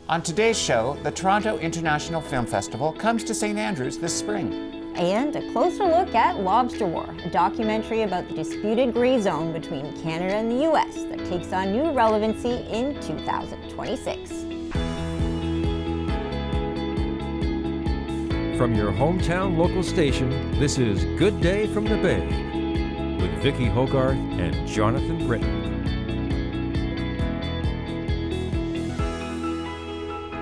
On today's show, the Toronto International Film Festival comes to St. Andrews this spring. And a closer look at Lobster War, a documentary about the disputed gray zone between Canada and the US that takes on new relevancy in 2026. From your hometown local station, this is Good Day from the Bay with Vicki, Hogarth, and Jonathan Brittain.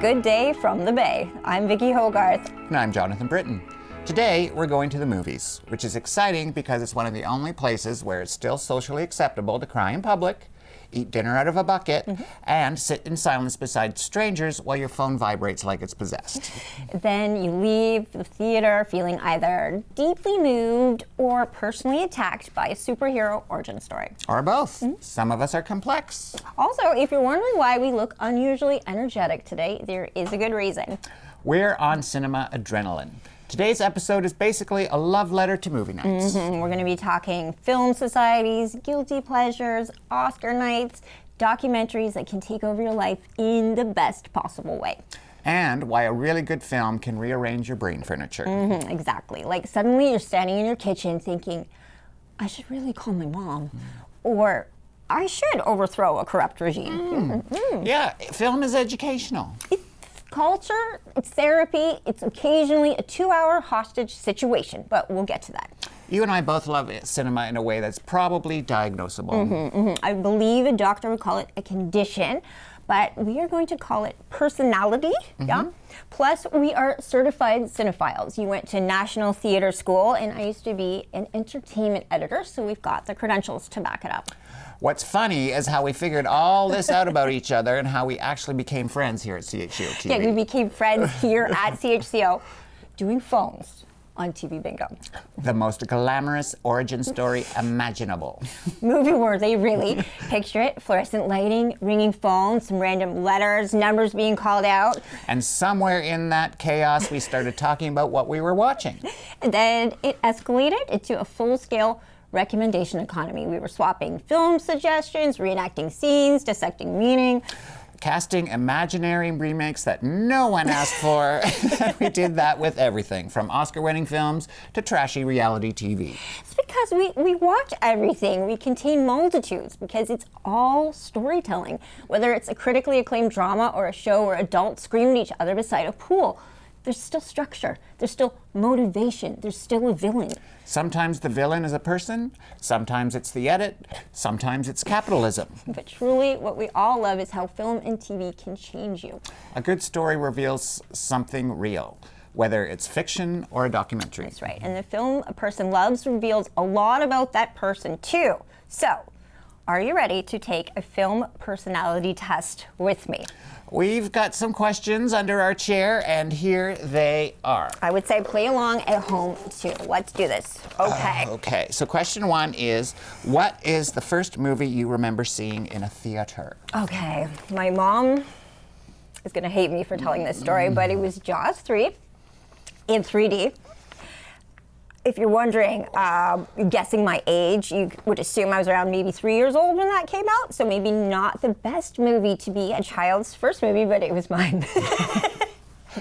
Good day from the Bay. I'm Vicki Hogarth. And I'm Jonathan Brittain. Today, we're going to the movies, which is exciting because it's one of the only places where it's still socially acceptable to cry in public, eat dinner out of a bucket, and sit in silence beside strangers while your phone vibrates like it's possessed. Then you leave the theater feeling either deeply moved or personally attacked by a superhero origin story. Or both. Some of us are complex. Also, if you're wondering why we look unusually energetic today, there is a good reason. We're on cinema adrenaline. Today's episode is basically a love letter to movie nights. We're going to be talking film societies, guilty pleasures, Oscar nights, documentaries that can take over your life in the best possible way. And why a really good film can rearrange your brain furniture. Exactly. Like suddenly you're standing in your kitchen thinking, I should really call my mom. Or I should overthrow a corrupt regime. Yeah, film is educational. Culture, it's therapy, it's occasionally a 2-hour hostage situation, but we'll get to that. You and I both love cinema in a way that's probably diagnosable. I believe a doctor would call it a condition, but we are going to call it personality, yeah? Plus, we are certified cinephiles. You went to National Theatre School, and I used to be an entertainment editor, so we've got the credentials to back it up. What's funny is how we figured all this out about each other and how we actually became friends here at CHCO-TV. Yeah, we became friends here at CHCO doing phones on TV bingo. The most glamorous origin story imaginable. Movie worthy, really. Picture it, fluorescent lighting, ringing phones, some random letters, numbers being called out. And somewhere in that chaos, we started talking about what we were watching. And then it escalated into a full-scale recommendation economy. We were swapping film suggestions, reenacting scenes, dissecting meaning. Casting imaginary remakes that no one asked for. We did that with everything, from Oscar-winning films to trashy reality TV. It's because we watch everything. We contain multitudes because it's all storytelling. Whether it's a critically acclaimed drama or a show where adults scream at each other beside a pool, there's still structure, there's still motivation, there's still a villain. Sometimes the villain is a person, sometimes it's the edit, sometimes it's capitalism. But truly, what we all love is how film and TV can change you. A good story reveals something real, whether it's fiction or a documentary. That's right, and the film a person loves reveals a lot about that person too. So, are you ready to take a film personality test with me? We've got some questions under our chair, and here they are. I would say play along at home too. Let's do this. Okay. Okay, so question one is, what is the first movie you remember seeing in a theater? Okay, my mom is gonna hate me for telling this story, but it was Jaws 3 in 3D. If you're wondering, guessing my age, you would assume I was around maybe 3 years old when that came out, so maybe not the best movie to be a child's first movie, but it was mine.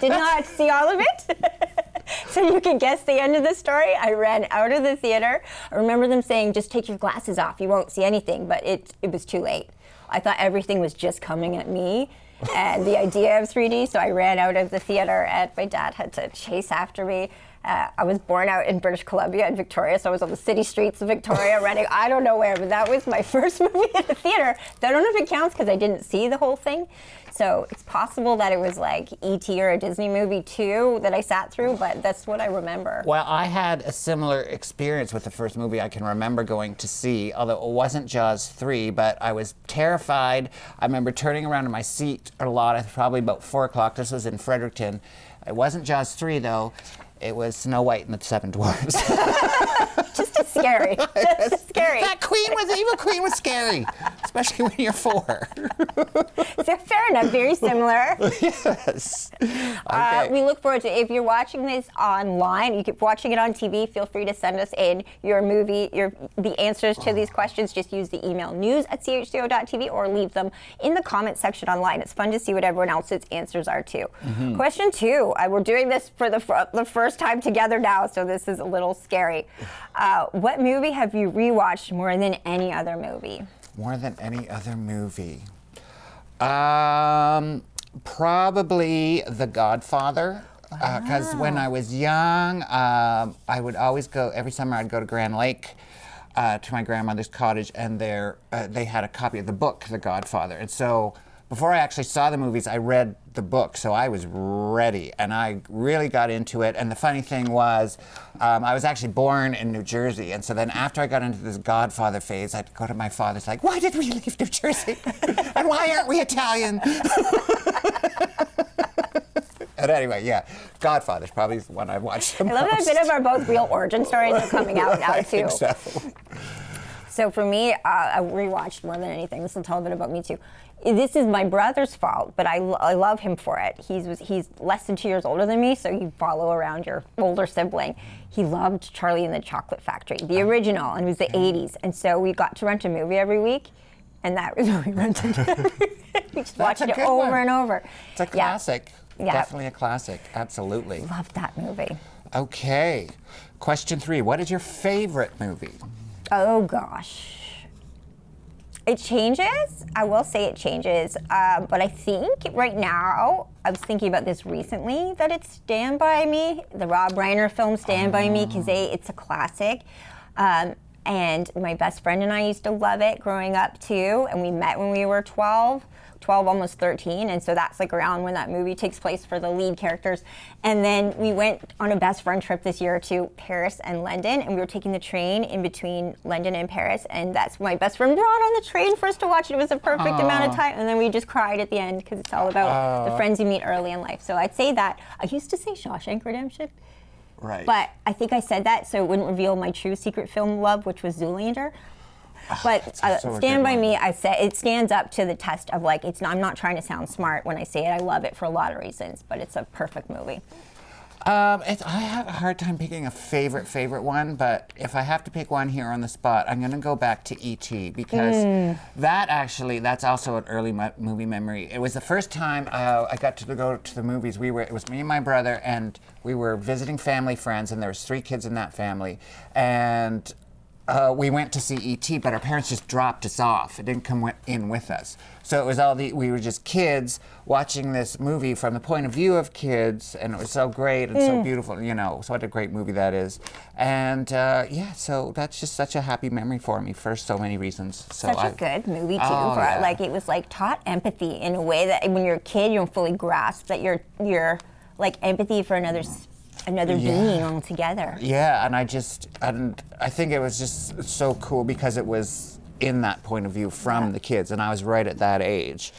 Did not see all of it. So you can guess the end of the story. I ran out of the theater. I remember them saying, just take your glasses off, you won't see anything, but it was too late. I thought everything was just coming at me and the idea of 3D, so I ran out of the theater and my dad had to chase after me. I was born out in British Columbia in Victoria, so I was on the city streets of Victoria running, I don't know where, but that was my first movie in the theater. I don't know if it counts because I didn't see the whole thing. So it's possible that it was like E.T. or a Disney movie too that I sat through, but that's what I remember. Well, I had a similar experience with the first movie I can remember going to see, although it wasn't Jaws 3, but I was terrified. I remember turning around in my seat a lot, probably about 4 o'clock. This was in Fredericton. It wasn't Jaws 3 though. It was Snow White and the Seven Dwarfs. Just as scary. Just as scary. That queen was, the evil queen was scary. especially when you're 4. So fair enough, very similar. Yes. Okay. We look forward to, if you're watching this online, you keep watching it on TV, feel free to send us in your the answers to these questions. Just use the email news@chco.tv or leave them in the comment section online. It's fun to see what everyone else's answers are too. Question 2, we're doing this for the first time together now, so this is a little scary. What movie have you rewatched more than any other movie? More than any other movie. Probably The Godfather. Because when I was young, I would always go, every summer I'd go to Grand Lake to my grandmother's cottage, and they had a copy of the book, The Godfather. And so before I actually saw the movies, I read the book, so I was ready, and I really got into it. And the funny thing was, I was actually born in New Jersey, and so then after I got into this Godfather phase, I'd go to my father's like, why did we leave New Jersey? And why aren't we Italian? And anyway, yeah, Godfather's probably the one I've watched the I love that a bit of our both real origin stories are coming out now, I too. think so. So for me, I rewatched more than anything. This will tell a bit about me, too. This is my brother's fault, but I love him for it. He's less than 2 years older than me, so you follow around your older sibling. He loved Charlie and the Chocolate Factory, the original, and it was the 80s. And so we got to rent a movie every week, and that was what we rented every week. We just watched it over and over. It's a classic. Yeah. Definitely a classic. Absolutely. Loved that movie. Okay. Question 3. What is your favorite movie? Oh, gosh. It changes. I will say it changes. But I think right now, I was thinking about this recently, that it's Stand By Me, the Rob Reiner film Stand By Me, because it's a classic. And my best friend and I used to love it growing up too. And we met when we were 12, almost 13. And so that's like around when that movie takes place for the lead characters. And then we went on a best friend trip this year to Paris and London. And we were taking the train in between London and Paris. And that's my best friend brought on the train for us to watch it. It was a perfect amount of time. And then we just cried at the end because it's all about the friends you meet early in life. So I'd say that. I used to say Shawshank Redemption. Right. But I think I said that so it wouldn't reveal my true secret film love, which was Zoolander. But Stand By Me, I said it stands up to the test of like I'm not trying to sound smart when I say it. I love it for a lot of reasons, but it's a perfect movie. I have a hard time picking a favorite one, but if I have to pick one here on the spot, I'm going to go back to E.T. because that's also an early movie memory. It was the first time I got to go to the movies. It was me and my brother, and we were visiting family friends, and there was 3 kids in that family, and we went to see E.T., but our parents just dropped us off. It didn't come in with us. So it was we were just kids watching this movie from the point of view of kids, and it was so great and so beautiful, so what a great movie that is. And so that's just such a happy memory for me for so many reasons. So Such a good movie too. It was like taught empathy in a way that when you're a kid, you don't fully grasp that you're like empathy for another being altogether. Yeah, and I think it was just so cool because it was in that point of view from the kids, and I was right at that age,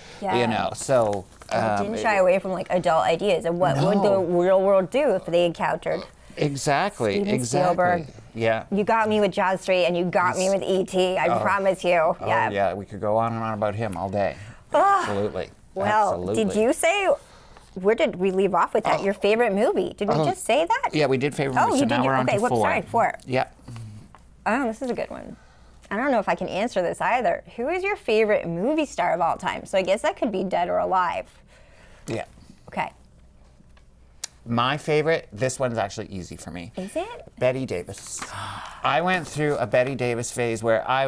so. It didn't shy away from like adult ideas of what would the real world do if they encountered. Exactly. Spielberg. Yeah. You got me with Jaws 3 and you got me with E.T., I promise you. Oh, yeah, we could go on and on about him all day. Absolutely. Well, Absolutely. Did you say, where did we leave off with that? Your favorite movie? Did we just say that? Yeah, we did favorite movie, so now we're on to 4. Sorry, 4. Yeah. Oh, this is a good one. I don't know if I can answer this either. Who is your favorite movie star of all time? So I guess that could be dead or alive. Yeah. Okay. My favorite, this one's actually easy for me. Is it? Betty Davis. I went through a Betty Davis phase where I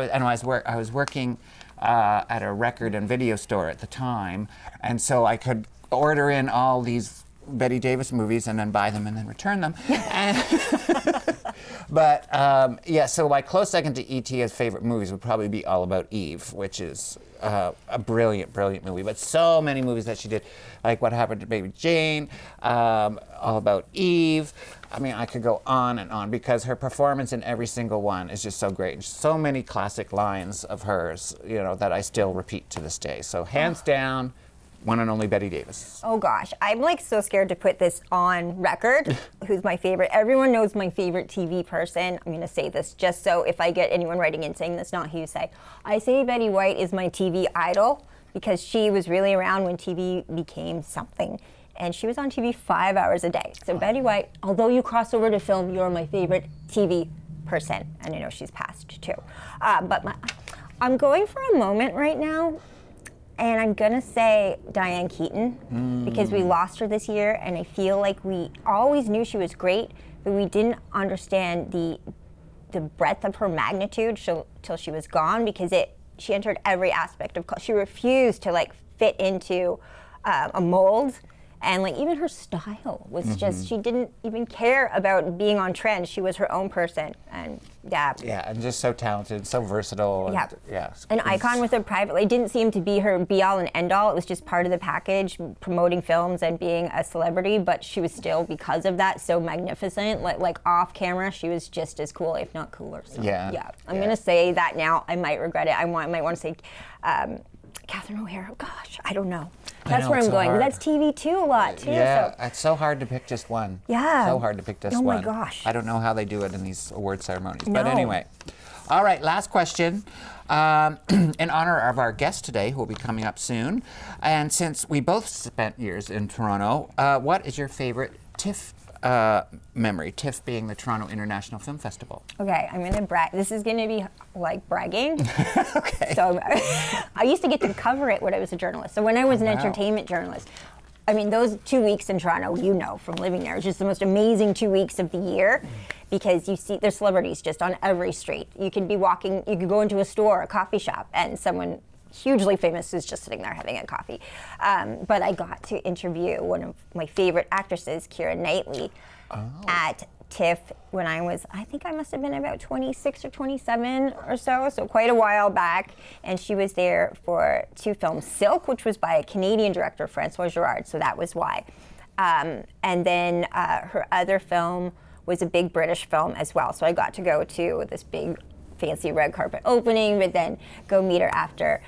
was working at a record and video store at the time, and so I could order in all these Betty Davis movies and then buy them and then return them. But so my close second to E.T. as favorite movies would probably be All About Eve, which is a brilliant movie. But so many movies that she did, like What Happened to Baby Jane, All About Eve. I mean, I could go on and on because her performance in every single one is just so great. So many classic lines of hers, that I still repeat to this day. So hands down, one and only Bette Davis. Oh gosh, I'm like so scared to put this on record. Who's my favorite? Everyone knows my favorite TV person. I'm gonna say this just so if I get anyone writing in saying that's not who you say. I say Betty White is my TV idol because she was really around when TV became something. And she was on TV 5 hours a day. So Betty White, although you cross over to film, you're my favorite TV person. And I know she's passed too. I'm going for a moment right now. And I'm gonna say Diane Keaton because we lost her this year, and I feel like we always knew she was great, but we didn't understand the breadth of her magnitude till she was gone because she entered every aspect of culture. She refused to like fit into a mold. And like even her style was just, she didn't even care about being on trend. She was her own person, and yeah. Yeah, and just so talented, so versatile. Yeah. Yeah. An icon with her privately. It didn't seem to be her be all and end all. It was just part of the package, promoting films and being a celebrity, but she was still, because of that, so magnificent. Like off camera, she was just as cool, if not cooler. So, yeah. I'm gonna say that now. I might regret it. I might want to say Catherine O'Hara. Gosh, I don't know. That's where I'm going. Hard. That's TV too a lot too. Yeah, so. it's so hard to pick just one. Yeah. So hard to pick just one. Oh my gosh. I don't know how they do it in these award ceremonies. No. But anyway. All right, last question. In honor of our guest today, who will be coming up soon, and since we both spent years in Toronto, what is your favorite TIFF memory? TIFF being the Toronto International Film Festival. Okay, I'm gonna brag. This is gonna be like bragging. Okay. So I used to get to cover it when I was a journalist. So when I was an entertainment journalist, I mean, those 2 weeks in Toronto, you know, from living there, it's just the most amazing 2 weeks of the year because you see there's celebrities just on every street. You can be walking, you could go into a store, a coffee shop, and someone hugely famous is just sitting there having a coffee. But I got to interview one of my favorite actresses, Keira Knightley, at TIFF when I think I must have been about 26 or 27 or so quite a while back. And she was there for 2 films, Silk, which was by a Canadian director, Francois Girard, so that was why. And then her other film was a big British film as well. So I got to go to this big fancy red carpet opening, but then go meet her after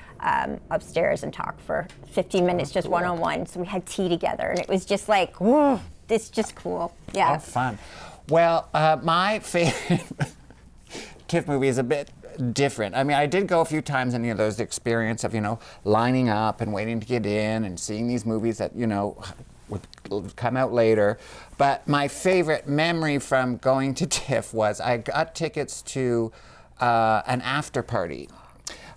upstairs and talk for 15 minutes, just one-on-one. So we had tea together, and it was just like, whoa, it's just cool. Yeah. Oh, fun. Well, my favorite TIFF movie is a bit different. I mean, I did go a few times, and those experience of lining up and waiting to get in and seeing these movies that would come out later. But my favorite memory from going to TIFF was I got tickets to an after party.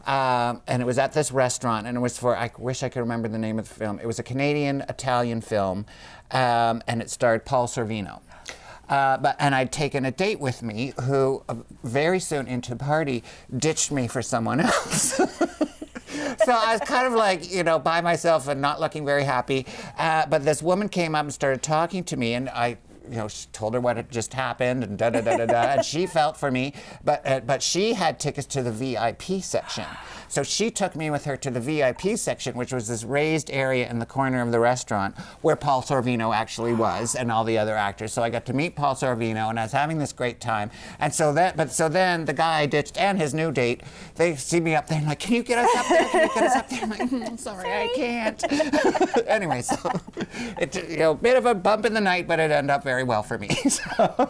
And it was at this restaurant, and it was for, I wish I could remember the name of the film. It was a Canadian-Italian film, and it starred Paul Sorvino. And I'd taken a date with me who, very soon into the party, ditched me for someone else. So I was kind of like, by myself and not looking very happy. But this woman came up and started talking to me, and I she told her what had just happened, and and she felt for me, but she had tickets to the VIP section. So she took me with her to the VIP section, which was this raised area in the corner of the restaurant where Paul Sorvino actually was, and all the other actors. So I got to meet Paul Sorvino, and I was having this great time. And so then the guy I ditched and his new date, they see me up there and like, can you get us up there? Can you get us up there? I'm like, sorry, I can't. Anyway, so it's bit of a bump in the night, but it ended up very well for me. So.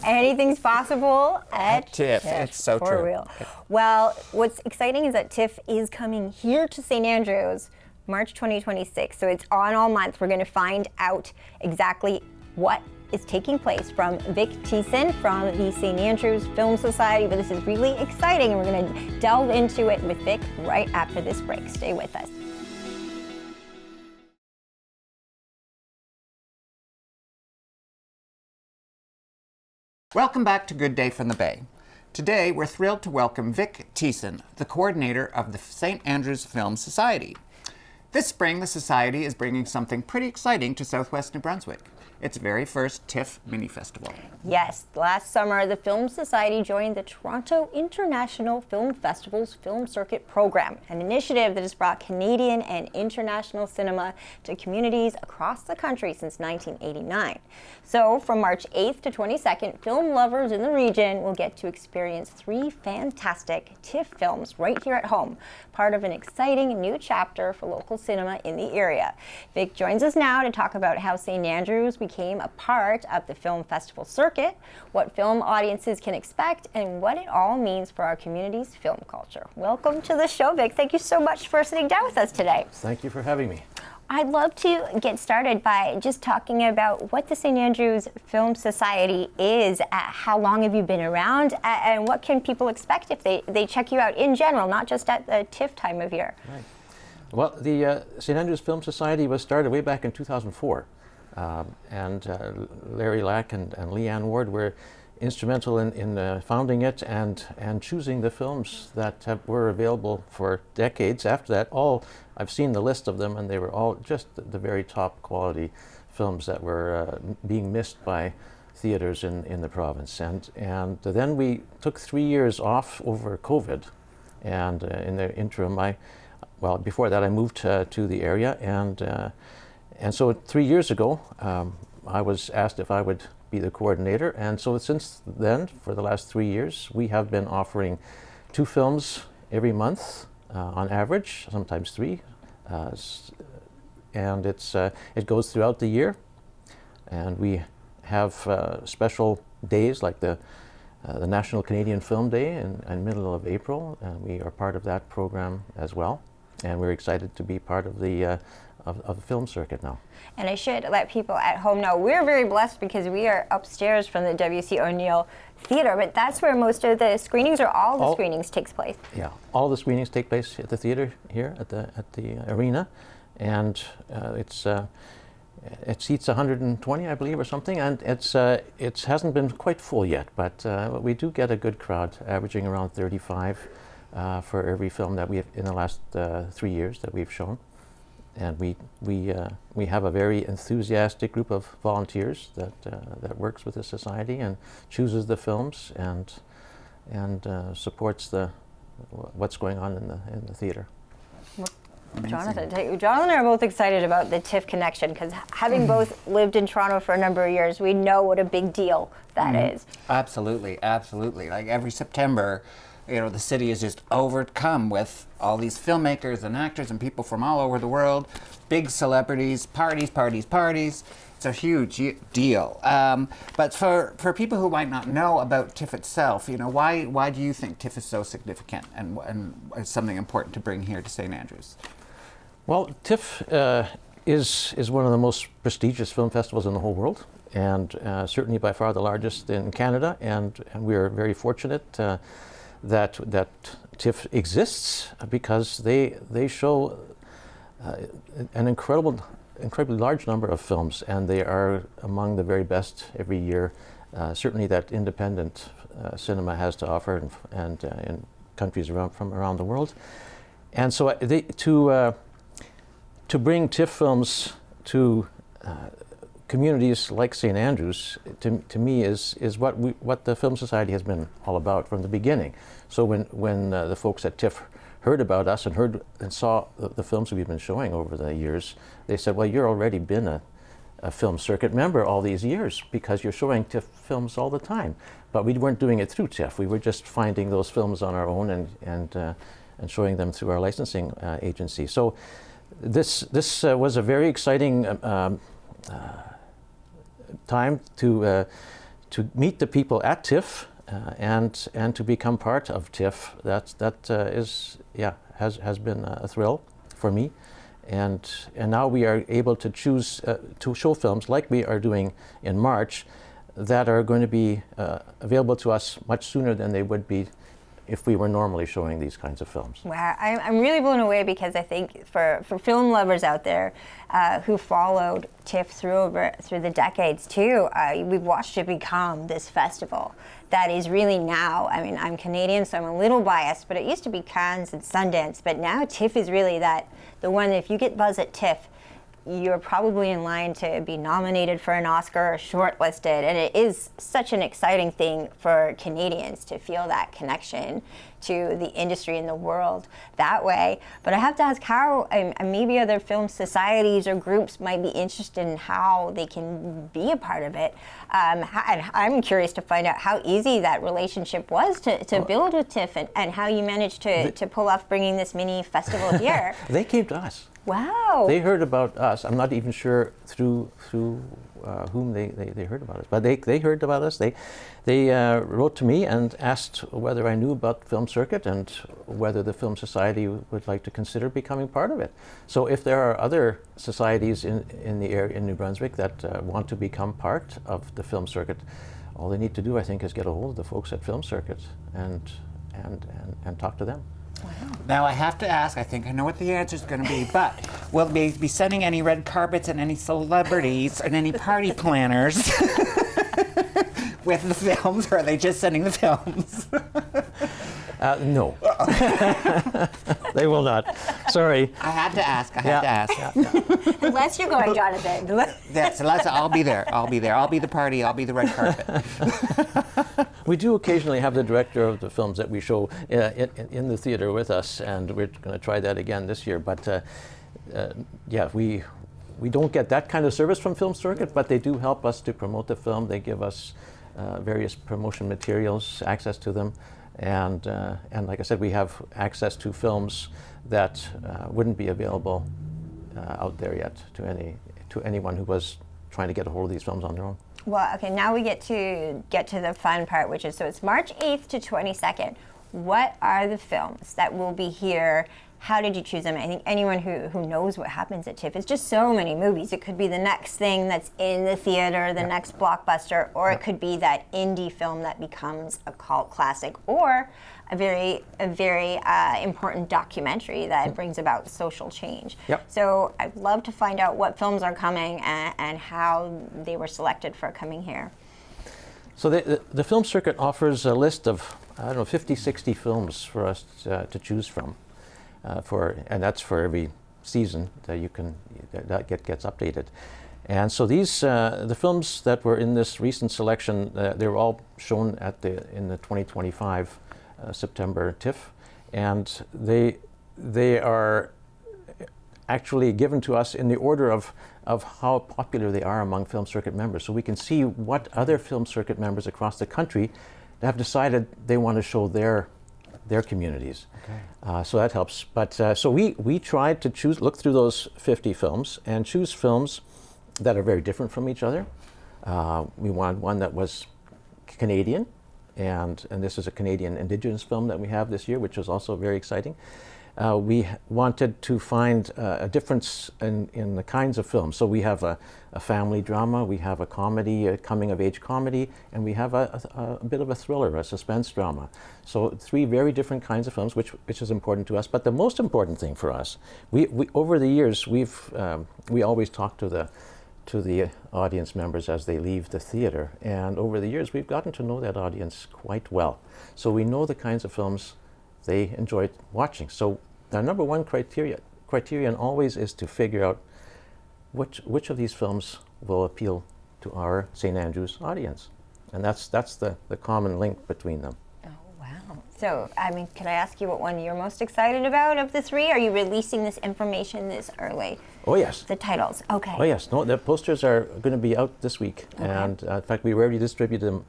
Anything's possible at TIFF. It's so for true. Real. Well, what's exciting is that TIFF is coming here to St. Andrews March 2026. So it's on all month. We're going to find out exactly what is taking place from Vic Thiessen from the St. Andrews Film Society. But this is really exciting, and we're going to delve into it with Vic right after this break. Stay with us. Welcome back to Good Day from the Bay. Today, we're thrilled to welcome Vic Thiessen, the coordinator of the St. Andrews Film Society. This spring, the Society is bringing something pretty exciting to Southwest New Brunswick. Its very first TIFF mini festival. Yes, last summer, the Film Society joined the Toronto International Film Festival's Film Circuit program, an initiative that has brought Canadian and international cinema to communities across the country since 1989. So, from March 8th to 22nd, film lovers in the region will get to experience 3 fantastic TIFF films right here at home, part of an exciting new chapter for local cinema in the area. Vic joins us now to talk about how St. Andrews became a part of the film festival circuit, what film audiences can expect, and what it all means for our community's film culture. Welcome to the show, Vic. Thank you so much for sitting down with us today. Thank you for having me. I'd love to get started by just talking about what the St. Andrews Film Society is. How long have you been around, and what can people expect if they check you out in general, not just at the TIFF time of year? Right. Well, the St. Andrews Film Society was started way back in 2004, and Larry Lack and Leanne Ward were instrumental in founding it and choosing the films that were available for decades after that. I've seen the list of them, and they were all just the very top quality films that were being missed by theaters in the province. And then we took 3 years off over COVID, and in the interim, before that I moved to the area, and so 3 years ago I was asked if I would be the coordinator, and so since then, for the last 3 years, we have been offering 2 films every month on average, sometimes 3, and it goes throughout the year, and we have special days like the National Canadian Film Day in middle of April, and we are part of that program as well, and we're excited to be part of the of the film circuit now. And I should let people at home know we're very blessed because we are upstairs from the W.C. O'Neill Theatre, but that's where most of the screenings or all the screenings takes place. Yeah, all the screenings take place at the theatre here at the arena, and it seats 120, I believe, or something, and it hasn't been quite full yet, but we do get a good crowd, averaging around 35 for every film that we have in the last 3 years that we've shown. And we have a very enthusiastic group of volunteers that works with the society and chooses the films and supports what's going on in the theater. Jonathan and I are both excited about the TIFF connection because having both lived in Toronto for a number of years, we know what a big deal that is. Absolutely. Like every September, the city is just overcome with all these filmmakers and actors and people from all over the world, big celebrities, parties. It's a huge deal. But for people who might not know about TIFF itself, why do you think TIFF is so significant and is something important to bring here to St. Andrews? Well, TIFF is one of the most prestigious film festivals in the whole world, and certainly by far the largest in Canada, and we are very fortunate that TIFF exists because they show an incredibly large number of films, and they are among the very best every year, certainly that independent cinema has to offer, and in countries from around the world. And so to bring TIFF films to communities like St. Andrews, to me, is what the Film Society has been all about from the beginning. So when the folks at TIFF heard about us and saw the films we've been showing over the years, they said, well, you're already been a film circuit member all these years because you're showing TIFF films all the time. But we weren't doing it through TIFF. We were just finding those films on our own and showing them through our licensing agency. So this was a very exciting time to meet the people at TIFF and to become part of TIFF. Has been a thrill for me, and now we are able to choose to show films like we are doing in March that are going to be available to us much sooner than they would be if we were normally showing these kinds of films. Wow, I'm really blown away because I think for film lovers out there who followed TIFF through the decades too, we've watched it become this festival that is really now, I mean, I'm Canadian, so I'm a little biased, but it used to be Cannes and Sundance, but now TIFF is really the one that if you get buzz at TIFF, you're probably in line to be nominated for an Oscar or shortlisted, and it is such an exciting thing for Canadians to feel that connection to the industry in the world that way. But I have to ask how maybe other film societies or groups might be interested in how they can be a part of it. And I'm curious to find out how easy that relationship was to build with TIFF and how you managed to pull off bringing this mini festival here. They came to us. Wow. They heard about us. I'm not even sure through whom they heard about us, but they heard about us. They wrote to me and asked whether I knew about Film Circuit and whether the Film Society would like to consider becoming part of it. So if there are other societies in the area in New Brunswick that want to become part of the Film Circuit, all they need to do, I think, is get a hold of the folks at Film Circuit and talk to them. Now I have to ask, I think I know what the answer is going to be, but will they be sending any red carpets and any celebrities and any party planners with the films, or are they just sending the films? No. They will not. Sorry. I had to ask. I had to ask. Unless you're going, Jonathan. Yeah, so I'll be there. I'll be there. I'll be the party. I'll be the red carpet. We do occasionally have the director of the films that we show in the theater with us, and we're going to try that again this year. But yeah, we don't get that kind of service from Film Circuit, but they do help us to promote the film. They give us various promotion materials, access to them, and like I said, we have access to films that wouldn't be available out there yet to anyone who was trying to get a hold of these films on their own. Well, okay, now we get to the fun part, which is, so it's March 8th to 22nd. What are the films that will be here? How did you choose them? I think anyone who knows what happens at TIFF, it's just so many movies. It could be the next thing that's in the theater, the next blockbuster, or it could be that indie film that becomes a cult classic, or a very important documentary that brings about social change. Yep. So I'd love to find out what films are coming and how they were selected for coming here. So the Film Circuit offers a list of, 50, 60 films for us to choose from. And that's for every season that gets updated. And so these the films that were in this recent selection, they were all shown in the 2025 September TIFF, and they are actually given to us in the order of how popular they are among Film Circuit members. So we can see what other Film Circuit members across the country have decided they want to show their communities. Okay. So that helps. But so we tried to look through those 50 films and choose films that are very different from each other. We wanted one that was Canadian, and this is a Canadian Indigenous film that we have this year, which is also very exciting. We wanted to find a difference in the kinds of films. So we have a family drama, we have a comedy, a coming-of-age comedy, and we have a bit of a thriller, a suspense drama. So 3 very different kinds of films, which is important to us. But the most important thing for us, we over the years, we always talk to the audience members as they leave the theater. And over the years, we've gotten to know that audience quite well. So we know the kinds of films they enjoyed watching. So our number one criterion always is to figure out which of these films will appeal to our St. Andrews audience. And that's the common link between them. Oh, wow. So, can I ask you what one you're most excited about of the 3? Are you releasing this information this early? Oh, yes. The titles, okay. Oh, yes. No, the posters are going to be out this week. Okay. And in fact, we already distributed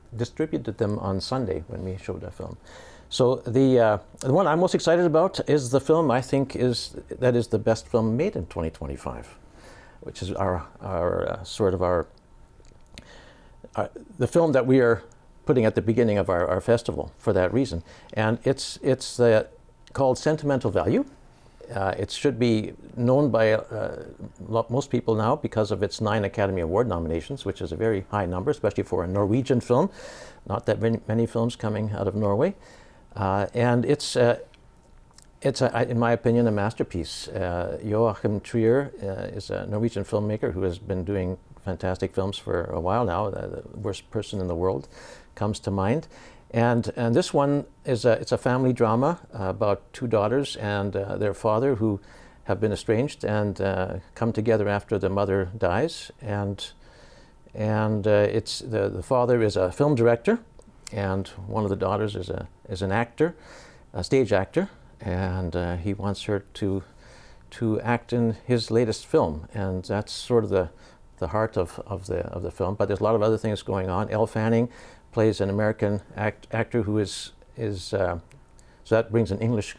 them on Sunday when we showed that film. So the one I'm most excited about is the film I think is the best film made in 2025, which is the film that we are putting at the beginning of our festival for that reason. And it's called Sentimental Value. It should be known by most people now because of its 9 Academy Award nominations, which is a very high number, especially for a Norwegian film. Not that many films coming out of Norway. And it's in my opinion, a masterpiece. Joachim Trier is a Norwegian filmmaker who has been doing fantastic films for a while now. The Worst Person in the World comes to mind. And this one is it's a family drama about 2 daughters and their father who have been estranged and come together after the mother dies. And it's the father is a film director, and one of the daughters is an actor, a stage actor, and he wants her to act in his latest film, and that's sort of the heart of the film. But there's a lot of other things going on. Elle Fanning plays an American actor who is so that brings an English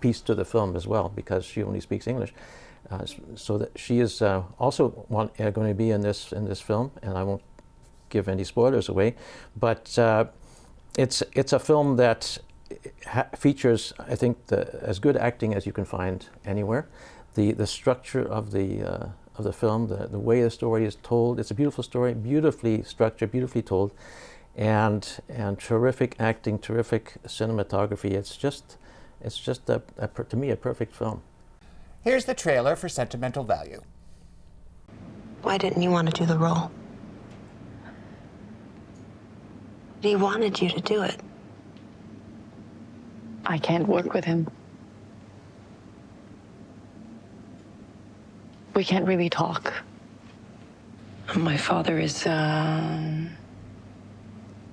piece to the film as well because she only speaks English. So that she is also going to be in this film, and I won't give any spoilers away, but it's a film that features, I think, as good acting as you can find anywhere. The structure of the film, the way the story is told, it's a beautiful story, beautifully structured, beautifully told, and terrific acting, terrific cinematography. It's just to me a perfect film. Here's the trailer for sentimental value. Why didn't you want to do the role? He wanted you to do it. I can't work with him. We can't really talk. My father is a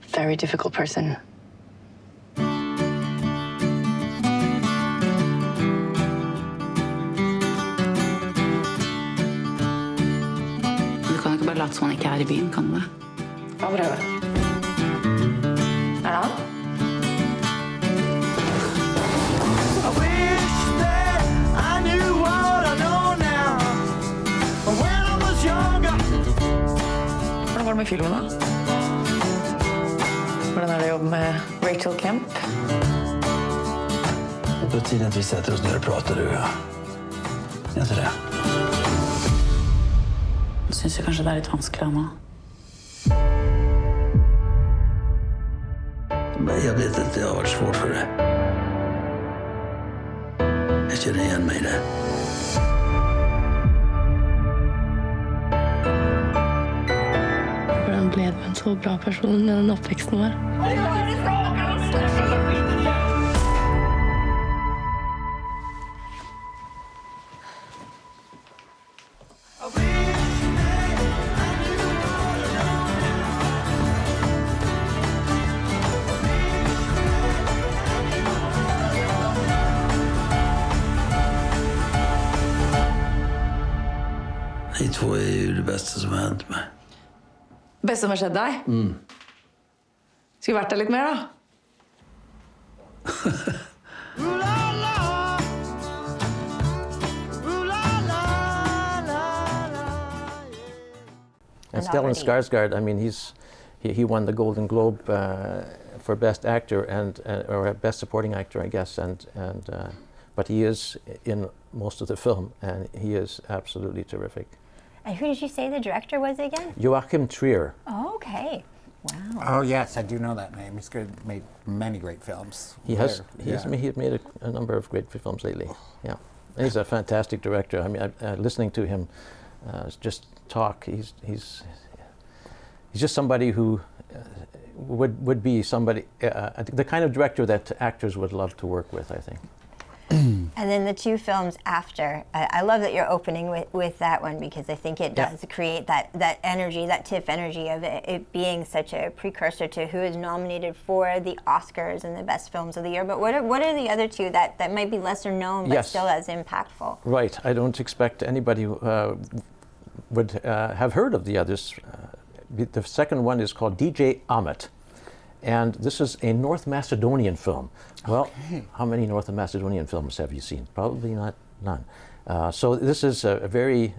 very difficult person. Du kan ikke bare late som han ikke er i byen, kan du det? Hva prøve? Er det han? Hvordan var det med filmen da? Hvordan er det å jobbe med Rachel Kemp? Det är på tiden att vi sätter oss ner och pratar, du och jag. Är inte det? Jeg synes jo kanskje det er litt vanskelig nå. Men jag vet att det har varit svårt för dig. Jag känner igen mig i det. Hvordan ble du en så bra person med den oppveksten vår? Ni två är ju det bästa som har hänt mig. Beste som har skjedd deg? Skulle vært der litt mer, da. And Stellan Skarsgård, I mean, he won the Golden Globe for Best Actor or Best Supporting Actor, I guess, but he is in most of the film, and he is absolutely terrific. And who did you say the director was again? Joachim Trier. Oh, okay. Wow. Oh yes, I do know that name. He's made many great films. He's made a number of great films lately. Yeah, and he's a fantastic director. I mean, listening to him just talk, he's just somebody who would be somebody the kind of director that actors would love to work with, I think. And then the two films after, I love that you're opening with that one, because I think it does create that energy, that TIFF energy of it being such a precursor to who is nominated for the Oscars and the best films of the year. But what are the other two that might be lesser known but still as impactful? Right. I don't expect anybody would have heard of the others. The second one is called DJ Ahmet. And this is a North Macedonian film. Well, how many North Macedonian films have you seen? Probably none. So this is very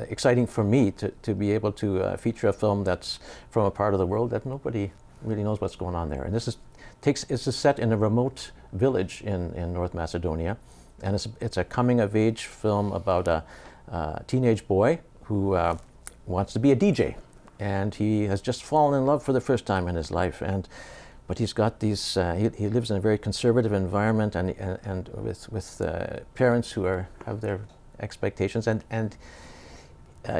exciting for me to be able to feature a film that's from a part of the world that nobody really knows what's going on there. And this is set in a remote village in North Macedonia, and it's a coming-of-age film about a teenage boy who wants to be a DJ. And he has just fallen in love for the first time in his life, but he's got these. He lives in a very conservative environment, and with parents who have their expectations, and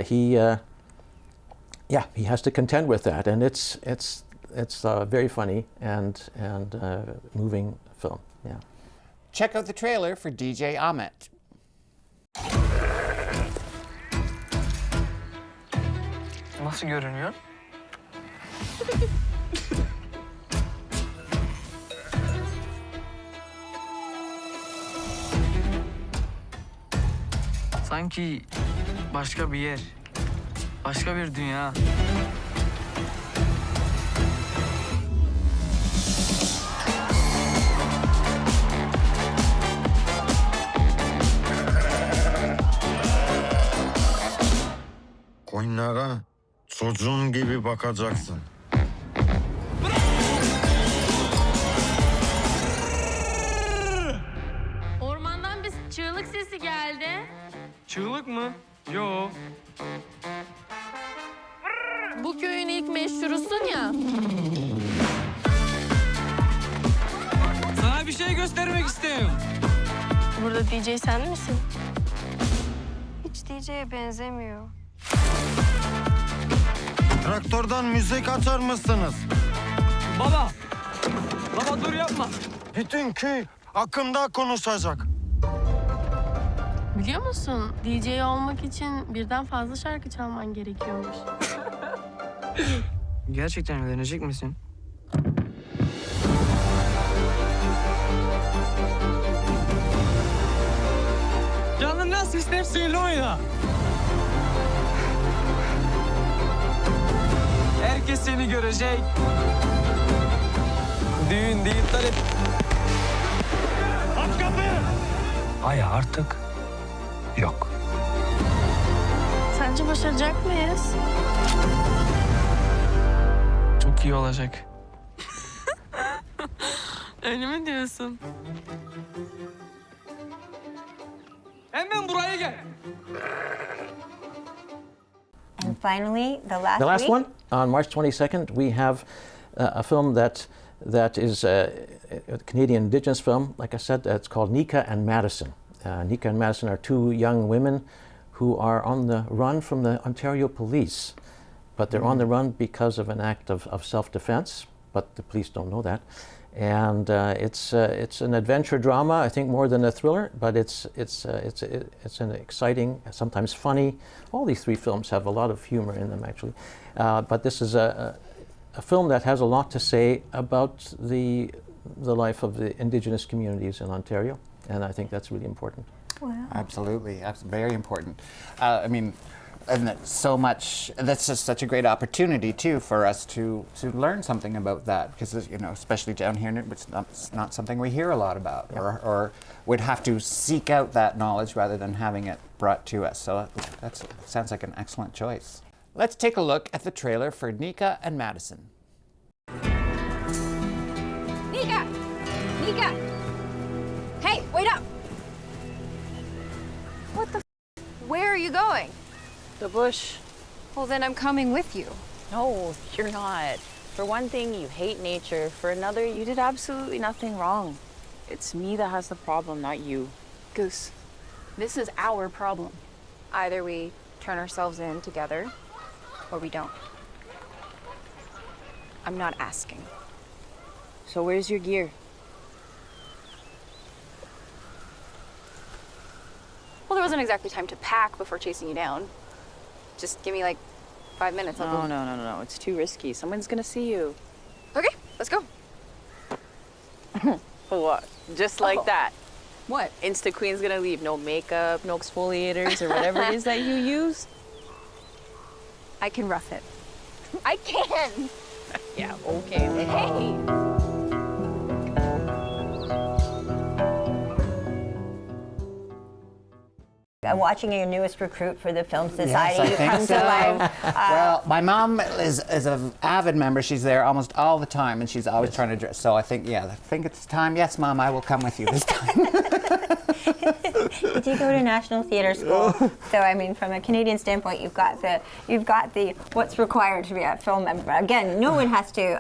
he has to contend with that, and it's very funny and moving film. Yeah. Check out the trailer for DJ Ahmet. Nasıl görünüyor? Sanki başka bir yer, başka bir dünya. Koyunlara çocuğun gibi bakacaksın. Ormandan bir çığlık sesi geldi. Çığlık mı? Yo. Bu köyün ilk meşhurusun ya. Sana bir şey göstermek istiyorum. Burada DJ sen misin? Hiç DJ'ye benzemiyor. Traktörden müzik açar mısınız? Baba. Baba dur yapma. Bütün köy hakkında konuşacak. Biliyor musun? DJ olmak için birden fazla şarkı çalman gerekiyormuş. Gerçekten öğrenecek misin? Canın nasıl isterse öyle oyna. Herkes seni görecek. Düğün değil talep. Aç kapıyı! Aya artık yok. Sence başaracak mıyız? Çok iyi olacak. Öyle mi diyorsun? Hemen buraya gel. And finally, the last The last week. one, on March 22nd, we have a film that is a Canadian Indigenous film. Like I said, it's called Nika and Madison. Nika and Madison are two young women who are on the run from the Ontario police. But they're on the run because of an act of self-defense, but the police don't know that. And it's an adventure drama, I think, more than a thriller, but it's an exciting, sometimes funny. All these three films have a lot of humor in them, actually. But this is a film that has a lot to say about the life of the Indigenous communities in Ontario, and I think that's really important. Wow. Absolutely, very important. I mean, and that's just such a great opportunity too for us to learn something about that, because you know, especially down here, it's not something we hear a lot about, or would have to seek out that knowledge rather than having it brought to us. So that sounds like an excellent choice. Let's take a look at the trailer for Nika and Madison. Nika! Nika! Hey, wait up! What the f? Where are you going? The bush. Well, then I'm coming with you. No, you're not. For one thing, you hate nature. For another, you did absolutely nothing wrong. It's me that has the problem, not you. Goose, this is our problem. Either we turn ourselves in together, or we don't. I'm not asking. So where's your gear? Well, there wasn't exactly time to pack before chasing you down. Just give me like 5 minutes. No. It's too risky. Someone's gonna see you. Okay, let's go. For what? Just like that. What? Insta Queen's gonna leave. No makeup, no exfoliators, or whatever it is that you use. I can rough it. I can! Yeah, okay. Hey! I'm watching your newest recruit for the Film Society. Yes, I think come so. to life. Well, my mom is an avid member. She's there almost all the time, and she's always trying to dress. So I think it's time. Yes, Mom, I will come with you this time. Did you go to National Theatre School? So I mean, from a Canadian standpoint, you've got the what's required to be a film member. Again, no one has to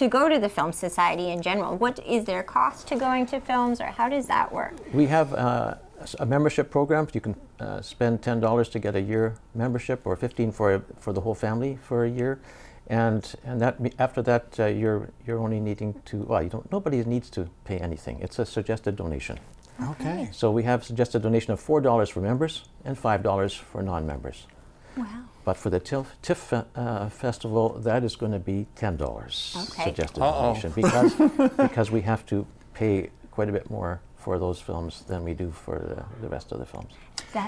go to the Film Society in general. What is there cost to going to films, or how does that work? We have a membership program. You can spend $10 to get a year membership, or $15 for the whole family for a year, and that after that you're only needing to nobody needs to pay anything. It's a suggested donation. Okay. So we have suggested donation of $4 for members and $5 for non-members. Wow. But for the TIFF festival, that is going to be $10 suggested donation, because we have to pay quite a bit more for those films than we do for the rest of the films.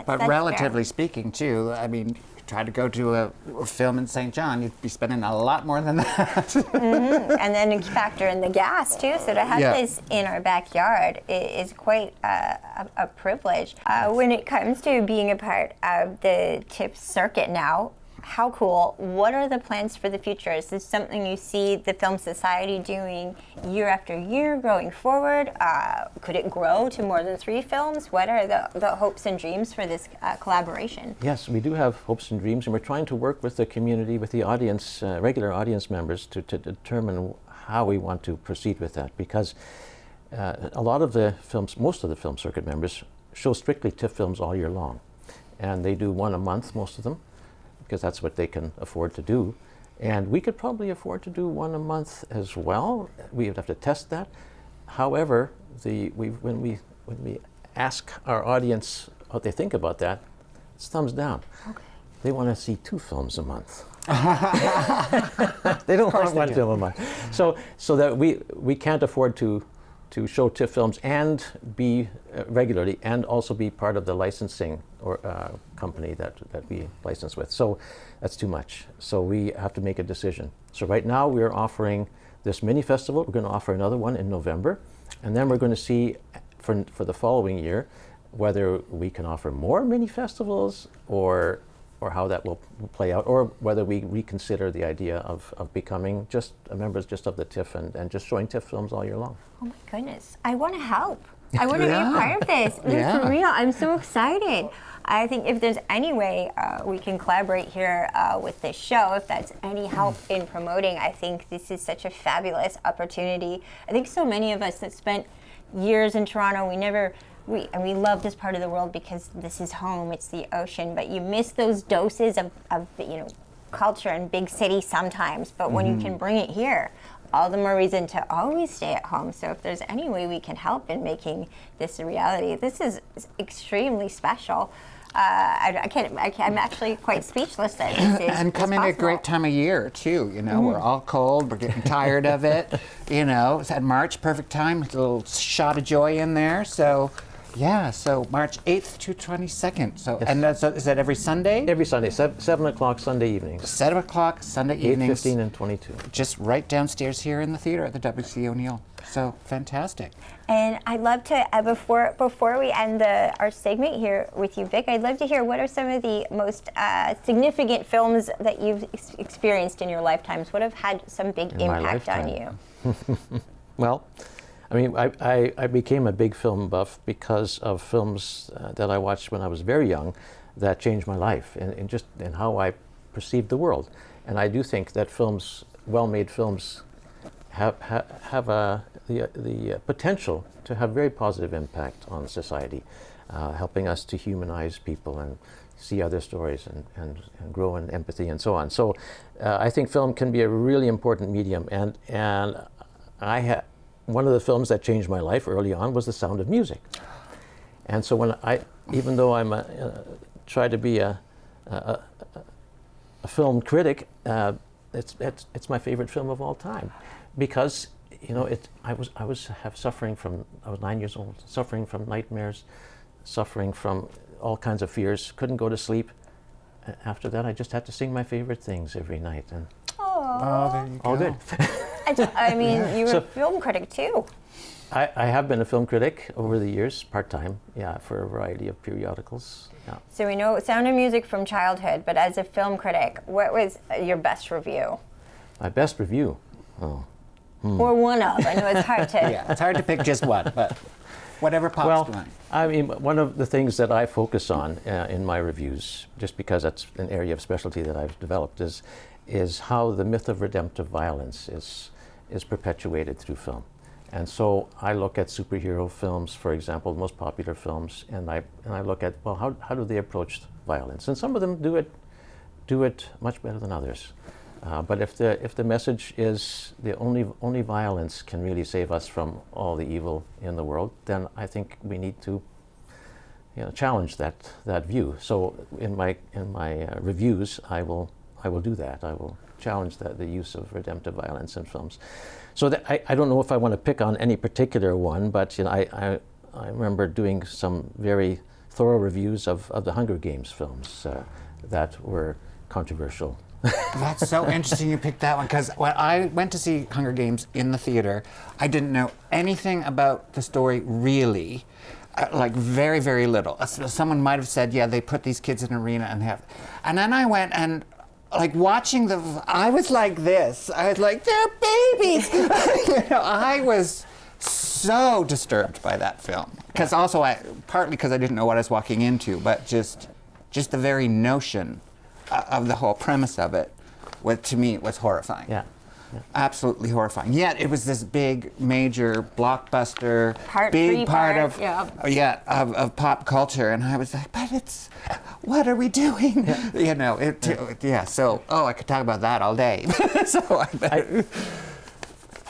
But relatively speaking, too, I mean, try to go to a film in St. John, you'd be spending a lot more than that. Mm-hmm. And then you factor in the gas, too. So to have this in our backyard is quite a privilege. When it comes to being a part of the TIFF circuit now, How cool. What are the plans for the future? Is this something you see the Film Society doing year after year going forward? Could it grow to more than 3 films? What are the hopes and dreams for this collaboration? Yes, we do have hopes and dreams, and we're trying to work with the community, with the audience, regular audience members, to determine how we want to proceed with that. Because a lot of the films, most of the film circuit members, show strictly TIFF films all year long. And they do one a month, most of them, because that's what they can afford to do. And we could probably afford to do one a month as well. We would have to test that. However, when we ask our audience what they think about that, it's thumbs down. Okay. They want to see 2 films a month. They don't want one film a month. So that we can't afford to show TIFF films and be regularly, and also be part of the licensing or company that we license with. So that's too much. So we have to make a decision. So right now we're offering this mini festival. We're going to offer another one in November, and then we're going to see for the following year whether we can offer more mini festivals or how that will play out, or whether we reconsider the idea of becoming just members just of the TIFF and just showing TIFF films all year long. Oh my goodness. I want to help. I want to be a part of this. For real, I'm so excited. I think if there's any way we can collaborate here with this show, if that's any help in promoting, I think this is such a fabulous opportunity. I think so many of us that spent years in Toronto, we love this part of the world because this is home, it's the ocean, but you miss those doses of culture in big cities sometimes, but when you can bring it here, all the more reason to always stay at home. So if there's any way we can help in making this a reality, this is extremely special. I'm actually quite speechless that this is and coming at a great time of year too. We're all cold, we're getting tired of it. It's at March, perfect time, a little shot of joy in there. So yeah, so March 8th to 22nd. So yes. And so is that every Sunday? Every Sunday, 7 o'clock Sunday evenings. 7 o'clock Sunday evenings. 8:15 and 22. Just right downstairs here in the theater at the W.C. O'Neill. So fantastic. And I'd love to, before we end our segment here with you, Vic, I'd love to hear what are some of the most significant films that you've experienced in your lifetimes? What have had some big impact on you? Well, I mean, I became a big film buff because of films that I watched when I was very young that changed my life and how I perceived the world. And I do think that well-made films have the potential to have very positive impact on society, helping us to humanize people and see other stories and grow in empathy and so on. So I think film can be a really important medium, and one of the films that changed my life early on was The Sound of Music. And so even though I'm try to be a film critic, it's my favorite film of all time, because I was suffering from, I was 9 years old, suffering from nightmares, suffering from all kinds of fears, couldn't go to sleep. After that, I just had to sing my favorite things every night, and there you go. All good. I mean, you were a film critic too. I have been a film critic over the years, part-time, for a variety of periodicals. Yeah. So we know Sound of Music from childhood, but as a film critic, what was your best review? My best review? Oh. Or one of. I know it's hard to... Yeah, it's hard to pick just one, but whatever pops to mind. I mean, one of the things that I focus on in my reviews, just because that's an area of specialty that I've developed, is how the myth of redemptive violence is perpetuated through film. And so I look at superhero films, for example, most popular films, and I look at, well, how do they approach violence? And some of them do it much better than others. But if the message is the only violence can really save us from all the evil in the world, then I think we need to challenge that view. So in my reviews, I will do that. I will challenge the use of redemptive violence in films. So I don't know if I want to pick on any particular one, but I remember doing some very thorough reviews of the Hunger Games films that were controversial. That's so interesting you picked that one, because when I went to see Hunger Games in the theater, I didn't know anything about the story really. Like very, very little. Someone might have said, yeah, they put these kids in an arena and then I went and like watching I was like this. I was like, they're babies. I was so disturbed by that film. Because also, partly because I didn't know what I was walking into, but just the very notion of the whole premise of it, to me, was horrifying. Yeah. Absolutely horrifying. Yet it was this big, major blockbuster, big part of pop culture, and I was like, but what are we doing? So I could talk about that all day. So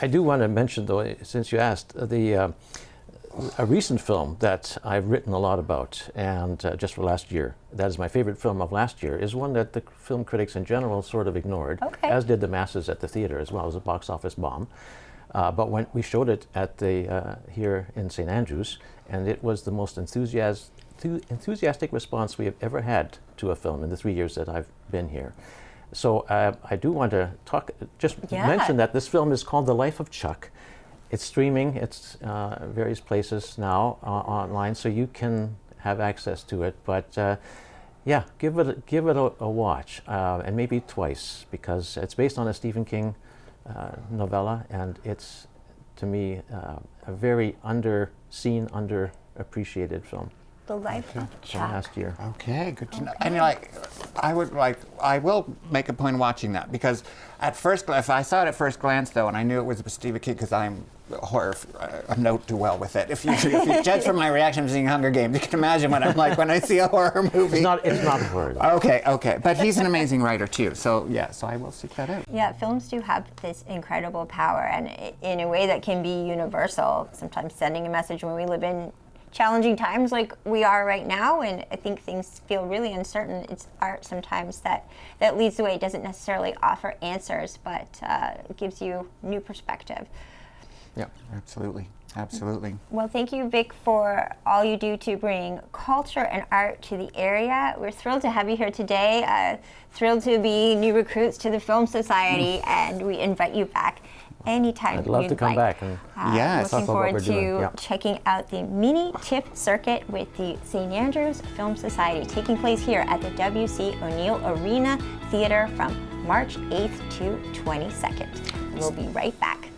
I do want to mention, though, since you asked, a recent film that I've written a lot about, and just for last year, that is my favorite film of last year, is one that the film critics in general sort of ignored, as did the masses at the theater as well. As a box office bomb. But when we showed it at here in St. Andrews, and it was the most enthusiastic response we have ever had to a film in the 3 years that I've been here. So I do want to mention that this film is called The Life of Chuck. It's streaming. It's various places now online, so you can have access to it. But give it a watch, and maybe twice, because it's based on a Stephen King novella, and it's, to me, a very underseen, underappreciated film. The Life of Chuck. Last year. Okay, good to know. And I will make a point of watching that, because at first, if I saw it at first glance, though, and I knew it was Stephen King, because I'm horror, I don't do well with it. If you judge from my reaction to seeing Hunger Games, you can imagine what I'm like when I see a horror movie. It's not horror. Okay. But he's an amazing writer too. So I will seek that out. Yeah, films do have this incredible power, and in a way that can be universal. Sometimes sending a message when we live in challenging times like we are right now, and I think things feel really uncertain. It's art sometimes that leads the way. It doesn't necessarily offer answers, but it gives you new perspective. Yeah, absolutely. Well, thank you, Vic, for all you do to bring culture and art to the area. We're thrilled to have you here today. Thrilled to be new recruits to the Film Society, and we invite you back anytime. I'd love to come back. And looking forward to checking out the mini TIFF circuit with the St. Andrews Film Society, taking place here at the W.C. O'Neill Arena Theatre from March 8th to 22nd. We'll be right back.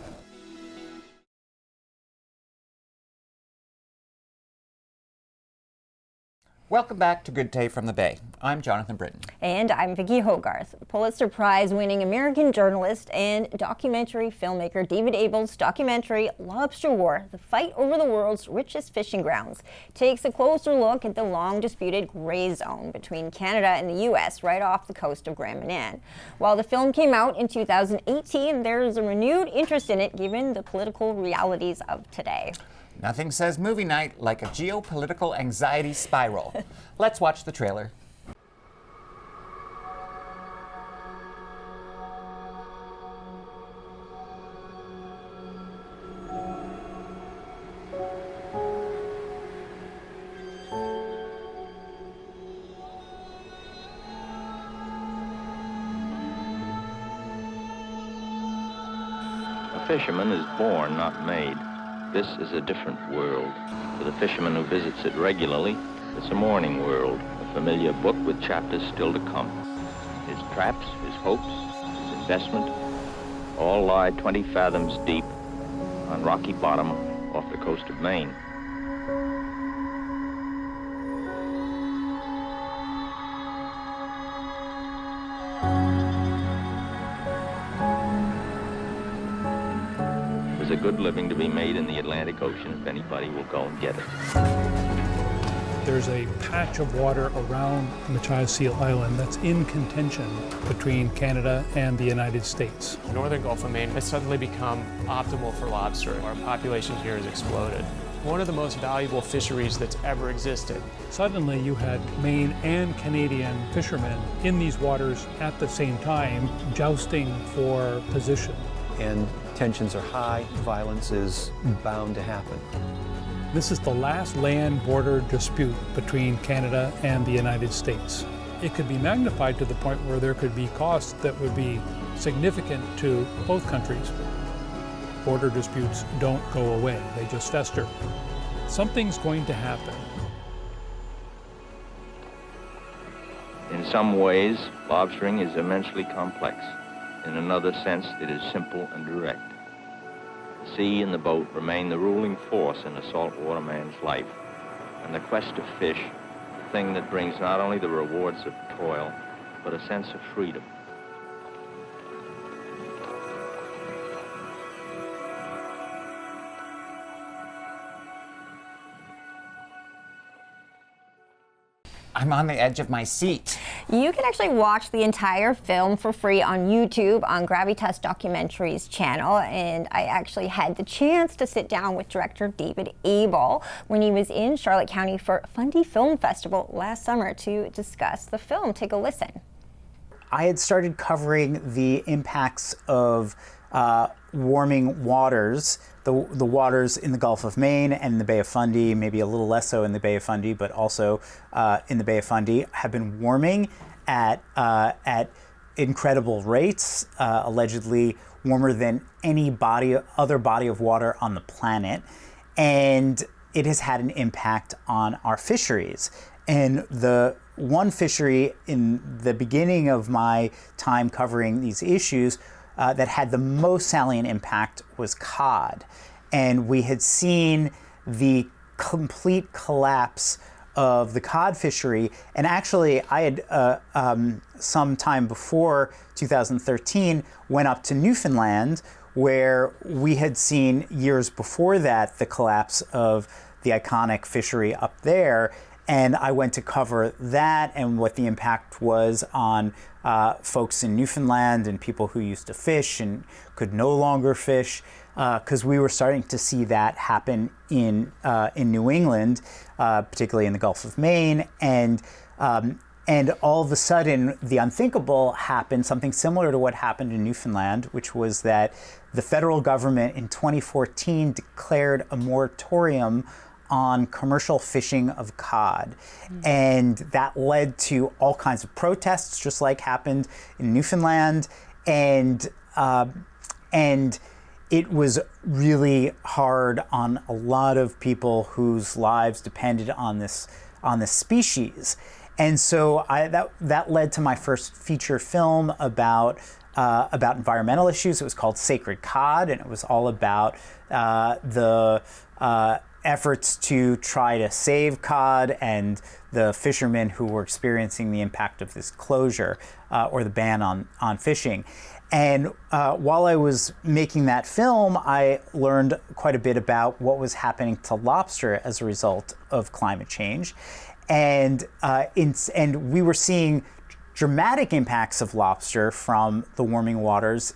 Welcome back to Good Day from the Bay. I'm Jonathan Brittain. And I'm Vicki Hogarth. Pulitzer Prize-winning American journalist and documentary filmmaker David Abel's documentary Lobster War, The Fight Over the World's Richest Fishing Grounds, takes a closer look at the long-disputed gray zone between Canada and the U.S. right off the coast of Grand Manan. While the film came out in 2018, there is a renewed interest in it given the political realities of today. Nothing says movie night like a geopolitical anxiety spiral. Let's watch the trailer. A fisherman is born, not made. This is a different world. For the fisherman who visits it regularly, it's a morning world, a familiar book with chapters still to come. His traps, his hopes, his investment, all lie 20 fathoms deep on rocky bottom off the coast of Maine. There's a good living to be made in the Atlantic Ocean if anybody will go and get it. There's a patch of water around Machias Seal Island that's in contention between Canada and the United States. The northern Gulf of Maine has suddenly become optimal for lobster. Our population here has exploded. One of the most valuable fisheries that's ever existed. Suddenly you had Maine and Canadian fishermen in these waters at the same time, jousting for position. And tensions are high, violence is bound to happen. This is the last land border dispute between Canada and the United States. It could be magnified to the point where there could be costs that would be significant to both countries. Border disputes don't go away, they just fester. Something's going to happen. In some ways, lobstering is immensely complex. In another sense, it is simple and direct. The sea and the boat remain the ruling force in a saltwater man's life, and the quest of fish, the thing that brings not only the rewards of toil, but a sense of freedom. I'm on the edge of my seat. You can actually watch the entire film for free on YouTube on Gravitas Documentaries channel, and I actually had the chance to sit down with director David Abel when he was in Charlotte County for Fundy Film Festival last summer to discuss the film. Take a listen. I had started covering the impacts of warming waters, the waters in the Gulf of Maine and the Bay of Fundy, maybe a little less so in the Bay of Fundy, but also in the Bay of Fundy, have been warming at incredible rates, allegedly warmer than any other body of water on the planet. And it has had an impact on our fisheries. And the one fishery in the beginning of my time covering these issues that had the most salient impact was cod. And we had seen the complete collapse of the cod fishery. And actually, I had, some time before 2013, went up to Newfoundland, where we had seen years before that the collapse of the iconic fishery up there. And I went to cover that and what the impact was on folks in Newfoundland and people who used to fish and could no longer fish, because we were starting to see that happen in New England, particularly in the Gulf of Maine. And all of a sudden, the unthinkable happened, something similar to what happened in Newfoundland, which was that the federal government in 2014 declared a moratorium on commercial fishing of cod. And that led to all kinds of protests, just like happened in Newfoundland. And it was really hard on a lot of people whose lives depended on this species. And so that led to my first feature film about environmental issues. It was called Sacred Cod, and it was all about the efforts to try to save cod and the fishermen who were experiencing the impact of this closure or the ban on fishing. And while I was making that film, I learned quite a bit about what was happening to lobster as a result of climate change. And we were seeing dramatic impacts of lobster from the warming waters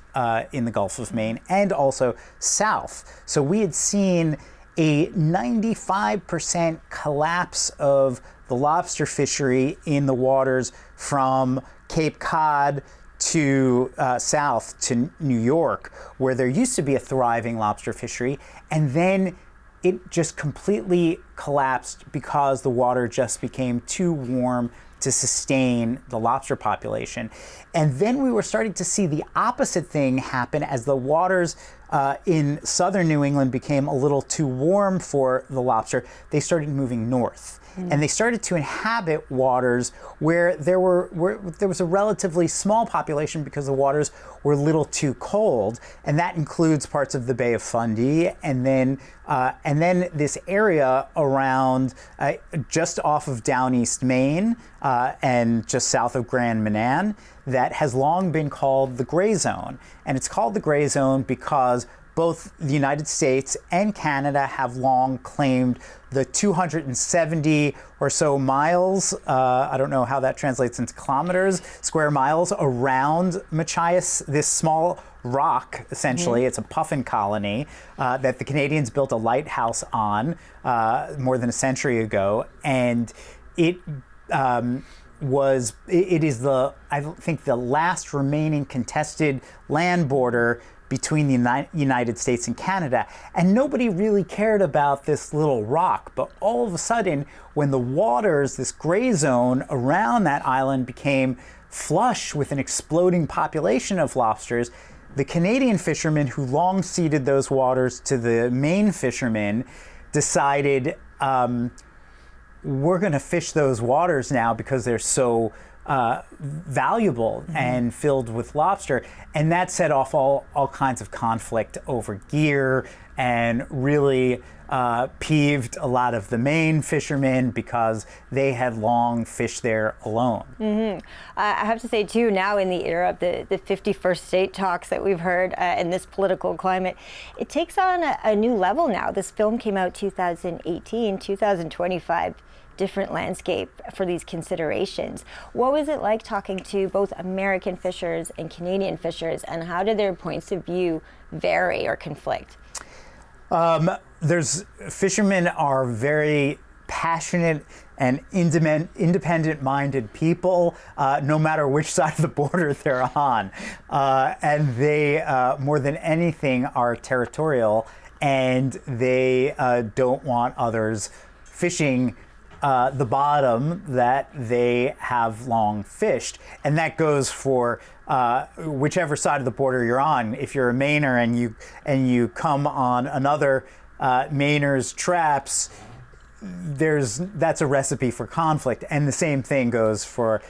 in the Gulf of Maine and also south. So we had seen a 95% collapse of the lobster fishery in the waters from Cape Cod to south to New York, where there used to be a thriving lobster fishery, and then it just completely collapsed because the water just became too warm to sustain the lobster population. And then we were starting to see the opposite thing happen as the waters in southern New England became a little too warm for the lobster. They started moving north. And they started to inhabit waters where there was a relatively small population because the waters were a little too cold, and that includes parts of the Bay of Fundy, and then this area around just off of down East Maine and just south of Grand Manan that has long been called the gray zone. And it's called the gray zone because both the United States and Canada have long claimed the 270 or so miles, I don't know how that translates into kilometers, square miles around Machias, this small rock, essentially. It's a puffin colony that the Canadians built a lighthouse on more than a century ago. And it is I think the last remaining contested land border between the United States and Canada. And nobody really cared about this little rock. But all of a sudden, when the waters, this gray zone around that island became flush with an exploding population of lobsters, the Canadian fishermen who long ceded those waters to the Maine fishermen decided we're going to fish those waters now because they're so valuable and filled with lobster, and that set off all kinds of conflict over gear and really peeved a lot of the Maine fishermen because they had long fished there alone. I have to say too, now in the era of the 51st state talks that we've heard in this political climate, it takes on a new level now. This film came out 2018, 2025. Different landscape for these considerations. What was it like talking to both American fishers and Canadian fishers, and how did their points of view vary or conflict? Fishermen are very passionate and independent-minded people, no matter which side of the border they're on. And they, more than anything, are territorial, and they don't want others fishing the bottom that they have long fished. And that goes for whichever side of the border you're on. If you're a Mainer and you come on another Mainer's traps, that's a recipe for conflict. And the same thing goes for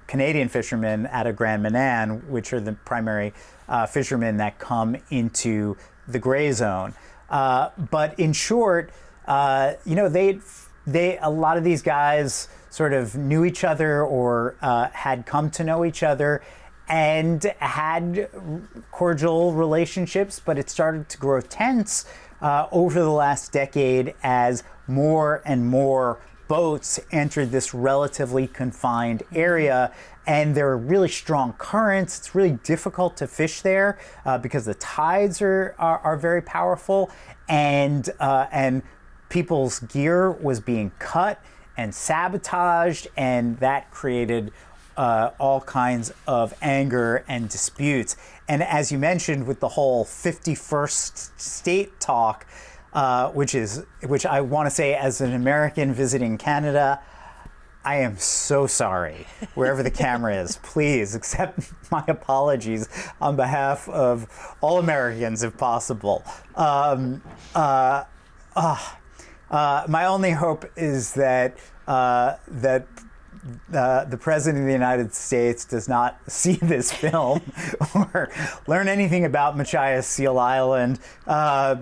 Canadian fishermen out of Grand Manan, which are the primary fishermen that come into the gray zone. But in short, a lot of these guys sort of knew each other or had come to know each other and had cordial relationships, but it started to grow tense over the last decade as more and more boats entered this relatively confined area, and there are really strong currents. It's really difficult to fish there because the tides are very powerful, and people's gear was being cut and sabotaged, and that created all kinds of anger and disputes. And as you mentioned, with the whole 51st state talk, which I want to say, as an American visiting Canada, I am so sorry, wherever the camera is. Please accept my apologies on behalf of all Americans, if possible. My only hope is that the President of the United States does not see this film or learn anything about Machias Seal Island,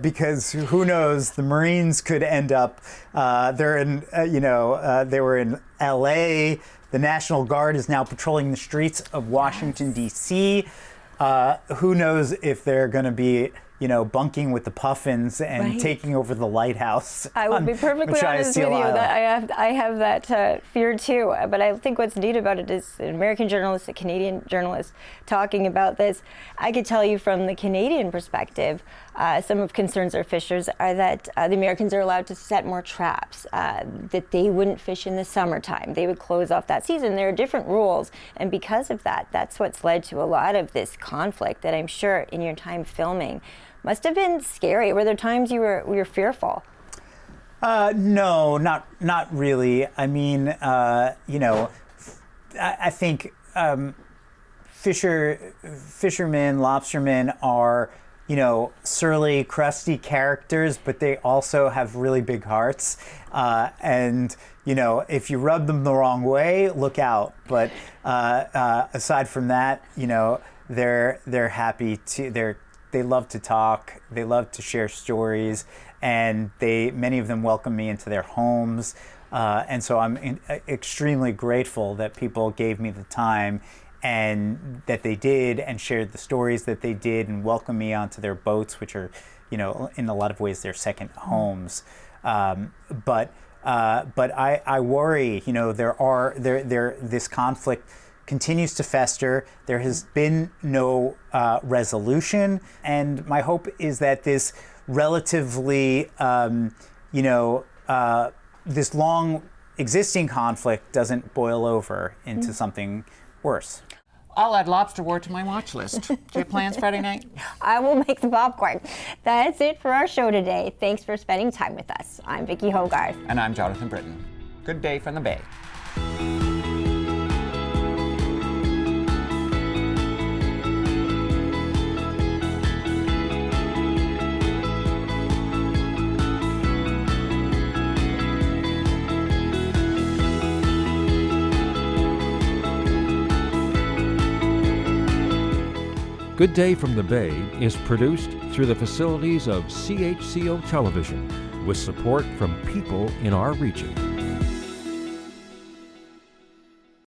because who knows, the Marines could end up. They were in L.A. The National Guard is now patrolling the streets of Washington, D.C. Who knows if they're going to be bunking with the Puffins and taking over the lighthouse. I would be perfectly honest with you that I have that fear too. But I think what's neat about it is an American journalist, a Canadian journalist talking about this. I could tell you from the Canadian perspective, some of concerns our fishers are that the Americans are allowed to set more traps, that they wouldn't fish in the summertime. They would close off that season. There are different rules. And because of that, that's what's led to a lot of this conflict that I'm sure in your time filming must have been scary. Were there times you were fearful? No, not really. I mean, I think fishermen, lobstermen are, surly, crusty characters, but they also have really big hearts. And if you rub them the wrong way, look out. But aside from that, they're happy to. They love to talk, they love to share stories, and many of them welcome me into their homes. And so I'm extremely grateful that people gave me the time and that they did, and shared the stories that they did, and welcomed me onto their boats, which are, in a lot of ways, their second homes. But I worry, this conflict continues to fester. There has been no resolution, and my hope is that this relatively, this long existing conflict doesn't boil over into something worse. I'll add lobster ward to my watch list. Do you have plans Friday night? I will make the popcorn. That's it for our show today. Thanks for spending time with us. I'm Vicki Hogarth. And I'm Jonathan Brittain. Good day from the Bay. Good Day from the Bay is produced through the facilities of CHCO Television with support from people in our region.